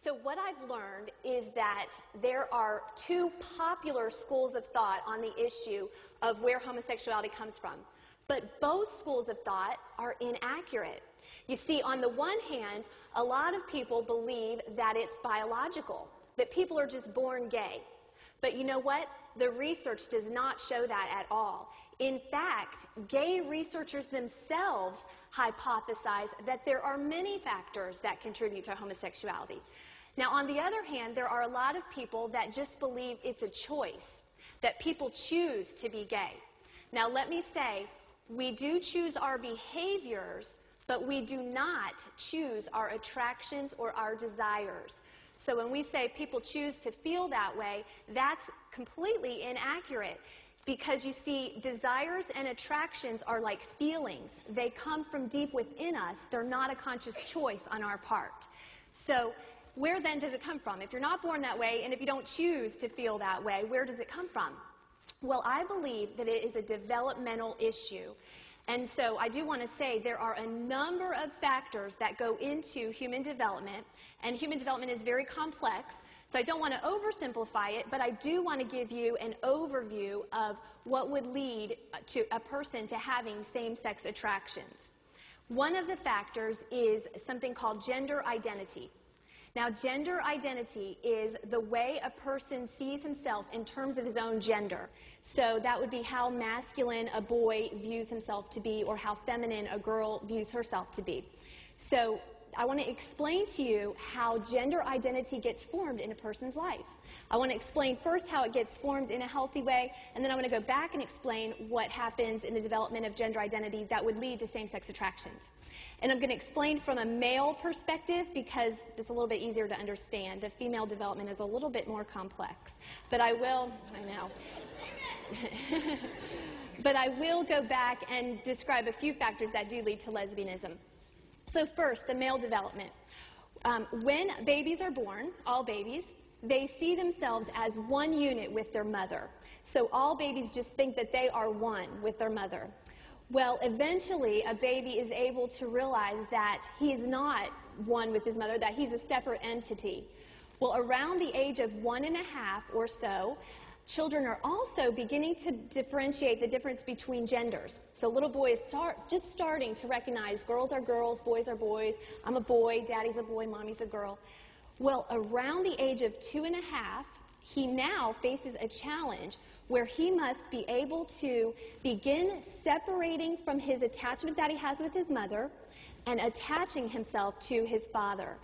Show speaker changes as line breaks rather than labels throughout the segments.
So what I've learned is that there are two popular schools of thought on the issue of where homosexuality comes from. But both schools of thought are inaccurate. You see, on the one hand, a lot of people believe that it's biological, that people are just born gay. But you know what? The research does not show that at all. In fact, gay researchers themselves hypothesize that there are many factors that contribute to homosexuality. Now, on the other hand, there are a lot of people that just believe it's a choice, that people choose to be gay. Now, let me say, we do choose our behaviors, but we do not choose our attractions or our desires. So when we say people choose to feel that way, that's completely inaccurate. Because you see, desires and attractions are like feelings. They come from deep within us. They're not a conscious choice on our part. So where then does it come from? If you're not born that way, and if you don't choose to feel that way, where does it come from? Well, I believe that it is a developmental issue. And so I do want to say there are a number of factors that go into human development, and human development is very complex. So I don't want to oversimplify it, but I do want to give you an overview of what would lead to a person to having same-sex attractions. One of the factors is something called gender identity. Now, gender identity is the way a person sees himself in terms of his own gender. So that would be how masculine a boy views himself to be or how feminine a girl views herself to be. So I want to explain to you how gender identity gets formed in a person's life. I want to explain first how it gets formed in a healthy way, and then I want to go back and explain what happens in the development of gender identity that would lead to same-sex attractions. And I'm going to explain from a male perspective because it's a little bit easier to understand. The female development is a little bit more complex. But I will go back and describe a few factors that do lead to lesbianism. So first, the male development. When babies are born, all babies, they see themselves as one unit with their mother. So all babies just think that they are one with their mother. Well, eventually, a baby is able to realize that he is not one with his mother, that he's a separate entity. Well, around the age of 1.5 or so, children are also beginning to differentiate the difference between genders. So little boys just starting to recognize girls are girls, boys are boys, I'm a boy, daddy's a boy, mommy's a girl. Well, around the age of 2.5, he now faces a challenge where he must be able to begin separating from his attachment that he has with his mother and attaching himself to his father.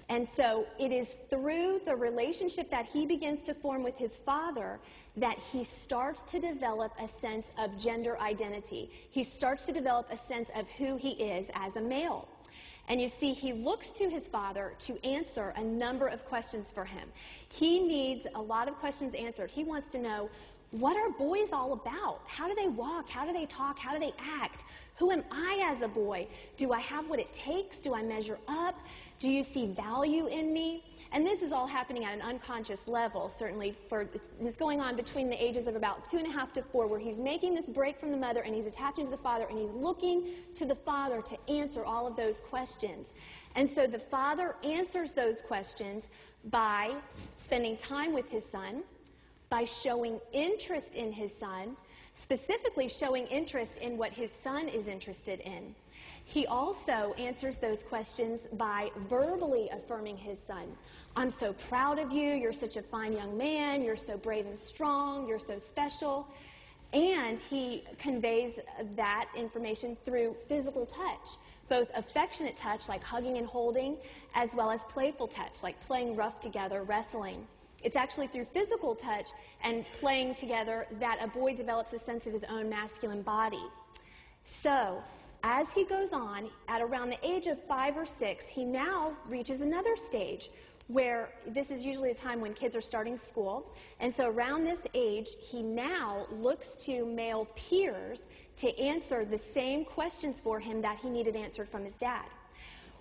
And so it is through the relationship that he begins to form with his father that he starts to develop a sense of gender identity. He starts to develop a sense of who he is as a male. And you see, he looks to his father to answer a number of questions for him. He needs a lot of questions answered. He wants to know, what are boys all about? How do they walk? How do they talk? How do they act? Who am I as a boy? Do I have what it takes? Do I measure up? Do you see value in me? And this is all happening at an unconscious level, certainly. It's going on between the ages of about 2.5 to 4, where he's making this break from the mother and he's attaching to the father and he's looking to the father to answer all of those questions. And so the father answers those questions by spending time with his son, by showing interest in his son, specifically showing interest in what his son is interested in. He also answers those questions by verbally affirming his son. I'm so proud of you, you're such a fine young man, you're so brave and strong, you're so special. And he conveys that information through physical touch, both affectionate touch, like hugging and holding, as well as playful touch, like playing rough together, wrestling. It's actually through physical touch and playing together that a boy develops a sense of his own masculine body. So, as he goes on, at around the age of 5 or 6, he now reaches another stage where this is usually a time when kids are starting school. And so around this age, he now looks to male peers to answer the same questions for him that he needed answered from his dad.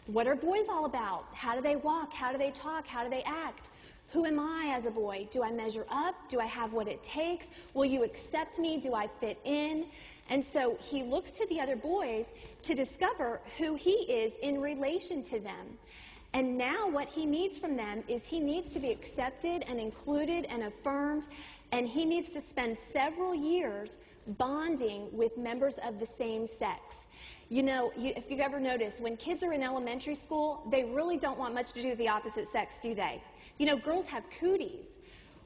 What are boys all about? How do they walk? How do they talk? How do they act? Who am I as a boy? Do I measure up? Do I have what it takes? Will you accept me? Do I fit in? And so he looks to the other boys to discover who he is in relation to them. And now what he needs from them is he needs to be accepted and included and affirmed, and he needs to spend several years bonding with members of the same sex. You know, if you've ever noticed, when kids are in elementary school, they really don't want much to do with the opposite sex, do they? You know, girls have cooties.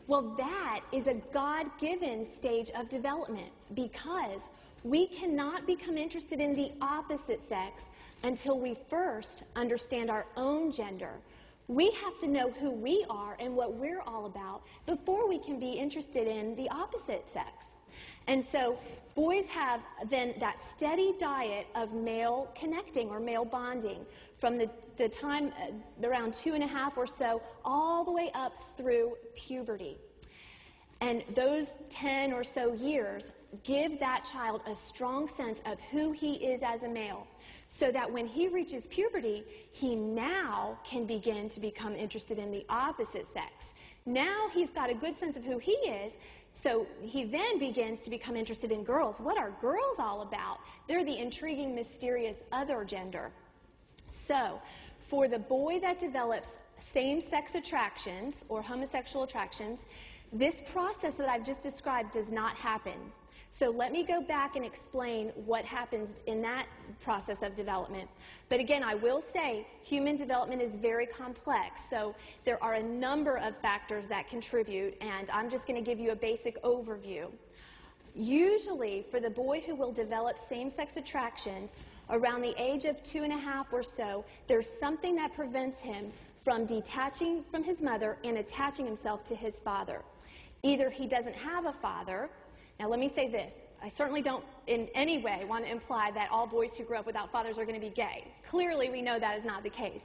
Well, that is a God-given stage of development, because we cannot become interested in the opposite sex until we first understand our own gender. We have to know who we are and what we're all about before we can be interested in the opposite sex. And so boys have then that steady diet of male connecting or male bonding from the time around 2.5 or so all the way up through puberty. And those 10 or so years give that child a strong sense of who he is as a male, so that when he reaches puberty, he now can begin to become interested in the opposite sex. Now he's got a good sense of who he is, so he then begins to become interested in girls. What are girls all about? They're the intriguing, mysterious other gender. So for the boy that develops same-sex attractions or homosexual attractions, this process that I've just described does not happen. So let me go back and explain what happens in that process of development. But again, I will say human development is very complex, so there are a number of factors that contribute, and I'm just going to give you a basic overview. Usually, for the boy who will develop same-sex attractions around the age of 2.5 or so, there's something that prevents him from detaching from his mother and attaching himself to his father. Either he doesn't have a father. Now, let me say this. I certainly don't in any way want to imply that all boys who grow up without fathers are going to be gay. Clearly, we know that is not the case.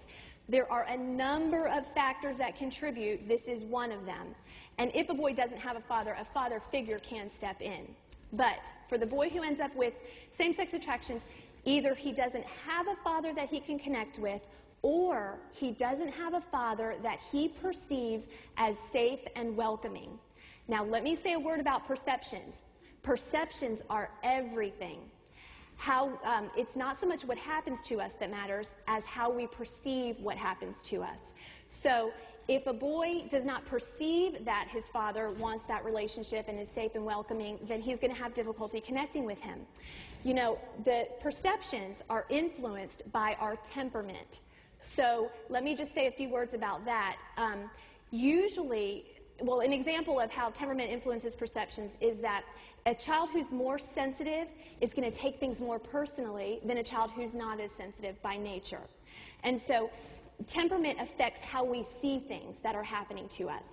There are a number of factors that contribute. This is one of them. And if a boy doesn't have a father figure can step in. But for the boy who ends up with same-sex attractions, either he doesn't have a father that he can connect with, or he doesn't have a father that he perceives as safe and welcoming. Now, let me say a word about perceptions. Perceptions are everything. It's not so much what happens to us that matters as how we perceive what happens to us. So if a boy does not perceive that his father wants that relationship and is safe and welcoming, then he's going to have difficulty connecting with him. You know, the perceptions are influenced by our temperament. So let me just say a few words about that. Well, an example of how temperament influences perceptions is that a child who's more sensitive is going to take things more personally than a child who's not as sensitive by nature. And so temperament affects how we see things that are happening to us.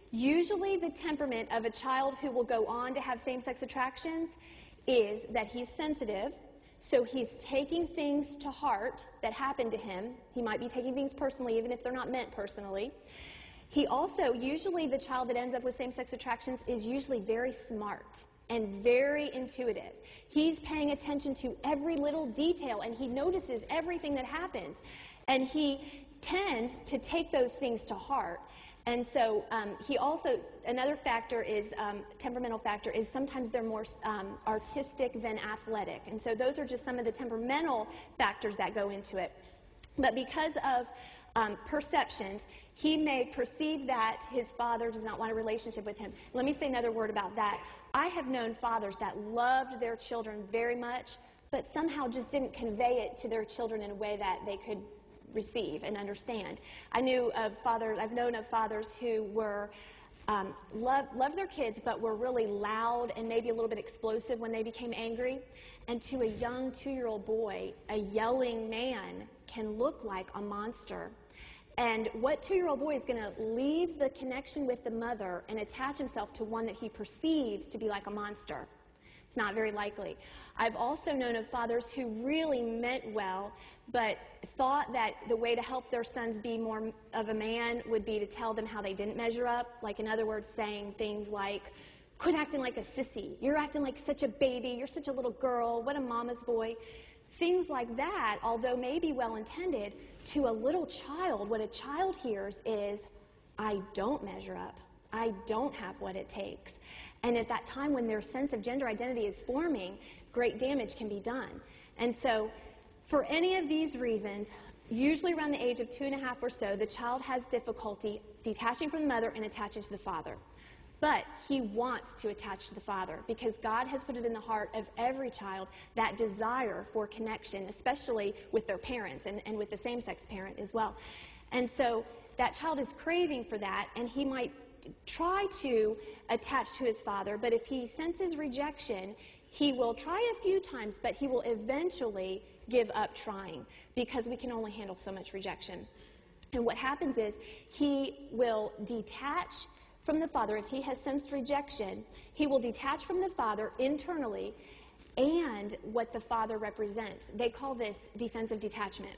Usually the temperament of a child who will go on to have same-sex attractions is that he's sensitive, so he's taking things to heart that happen to him. He might be taking things personally, even if they're not meant personally. He also, usually the child that ends up with same-sex attractions is usually very smart and very intuitive. He's paying attention to every little detail, and he notices everything that happens. And he tends to take those things to heart. And so he also, another factor is, temperamental factor, is sometimes they're more artistic than athletic. And so those are just some of the temperamental factors that go into it. But because of perceptions, he may perceive that his father does not want a relationship with him. Let me say another word about that. I have known fathers that loved their children very much, but somehow just didn't convey it to their children in a way that they could receive and understand. I've known of fathers who were loved their kids, but were really loud and maybe a little bit explosive when they became angry. And to a young 2-year-old boy, a yelling man can look like a monster. And what 2-year-old boy is going to leave the connection with the mother and attach himself to one that he perceives to be like a monster? It's not very likely. I've also known of fathers who really meant well, but thought that the way to help their sons be more of a man would be to tell them how they didn't measure up. Like, in other words, saying things like, quit acting like a sissy. You're acting like such a baby. You're such a little girl. What a mama's boy. Things like that, although maybe well-intended, to a little child, what a child hears is, I don't measure up. I don't have what it takes. And at that time when their sense of gender identity is forming, great damage can be done. And so for any of these reasons, usually around the age of 2.5 or so, the child has difficulty detaching from the mother and attaching to the father. But he wants to attach to the father because God has put it in the heart of every child, that desire for connection, especially with their parents and with the same-sex parent as well. And so that child is craving for that, and he might try to attach to his father, but if he senses rejection, he will try a few times, but he will eventually give up trying because we can only handle so much rejection. And what happens is he will detach from the father. If he has sensed rejection, he will detach from the father internally and what the father represents. They call this defensive detachment.